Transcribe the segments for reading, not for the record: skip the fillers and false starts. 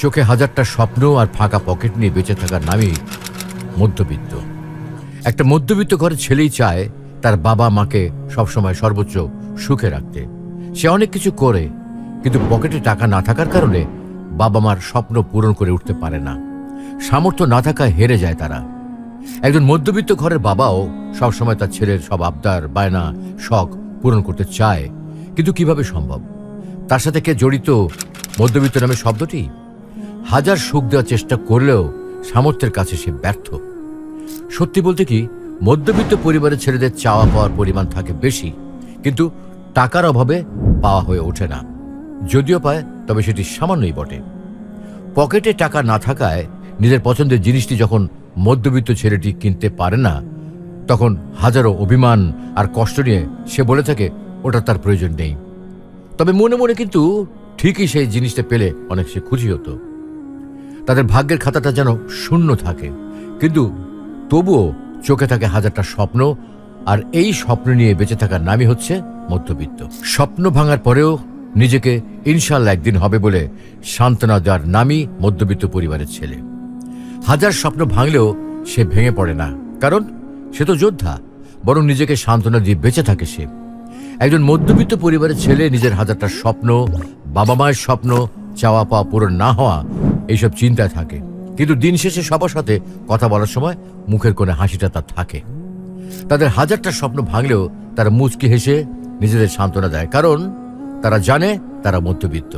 চোখে হাজারটা স্বপ্ন আর ফাঁকা পকেট নিয়ে বেঁচে থাকার নামই মধ্যবিত্ত। একটা মধ্যবিত্ত ঘরের ছেলেই চায় তার বাবা মাকে সবসময় সর্বোচ্চ সুখে রাখতে। সে অনেক কিছু করে, কিন্তু পকেটে টাকা না থাকার কারণে বাবা মার স্বপ্ন পূরণ করে উঠতে পারে না। সামর্থ্য না থাকায় হেরে যায় তারা। একজন মধ্যবিত্ত ঘরের বাবাও সবসময় তার ছেলের সব আবদার, বায়না, শখ পূরণ করতে চায়, কিন্তু কিভাবে সম্ভব? তার সাথে কে জড়িত মধ্যবিত্ত নামে শব্দটি? হাজার সুখ দেওয়ার চেষ্টা করলেও সামর্থ্যের কাছে সে ব্যর্থ। সত্যি বলতে কি, মধ্যবিত্ত পরিবারের ছেলেদের চাওয়া পাওয়ার পরিমাণ থাকে বেশি, কিন্তু টাকার অভাবে পাওয়া হয়ে ওঠে না। যদিও পায়, তবে সেটি সামান্যই বটে। পকেটে টাকা না থাকায় নিজের পছন্দের জিনিসটি যখন মধ্যবিত্ত ছেলেটি কিনতে পারে না, তখন হাজারো অভিমান আর কষ্ট নিয়ে সে বলে থাকে ওটা তার প্রয়োজন নেই। তবে মনে মনে কিন্তু ঠিকই সেই জিনিসটা পেলে অনেক সে খুশি হতো। তাদের ভাগ্যের খাতাটা যেন শূন্য থাকে, কিন্তু তবুও চোখে থাকে হাজারটা স্বপ্ন, আর এই স্বপ্ন নিয়ে বেঁচে থাকার নামই হচ্ছে মধ্যবিত্ত। স্বপ্ন ভাঙার পরেও নিজেকে ইনশাল্লাহ একদিন হবে বলে সান্ত্বনা দেওয়ার নামই মধ্যবিত্ত পরিবারের ছেলে। হাজার স্বপ্ন ভাঙলেও সে ভেঙে পড়ে না, কারণ সে তো যোদ্ধা, বরং নিজেকে সান্ত্বনা দিয়ে বেঁচে থাকে সে। একজন মধ্যবিত্ত পরিবারের ছেলে নিজের হাজারটা স্বপ্ন, বাবা মায়ের স্বপ্ন, চাওয়া পাওয়া পূরণ না হওয়া, এইসব চিন্তায় থাকে, কিন্তু দিন শেষে সবার সাথে কথা বলার সময় মুখের কোণে হাসিটা তার থাকে। তাদের হাজারটা স্বপ্ন ভাঙলেও তারা মুচকি হেসে নিজেদের সান্ত্বনা দেয়, কারণ তারা জানে তারা মধ্যবিত্ত।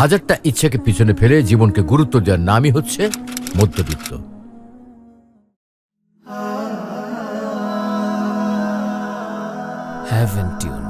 হাজারটা ইচ্ছাকে পিছনে ফেলে জীবনকে গুরুত্ব দেওয়ার নামই হচ্ছে মধ্যবিত্ত। Haven't you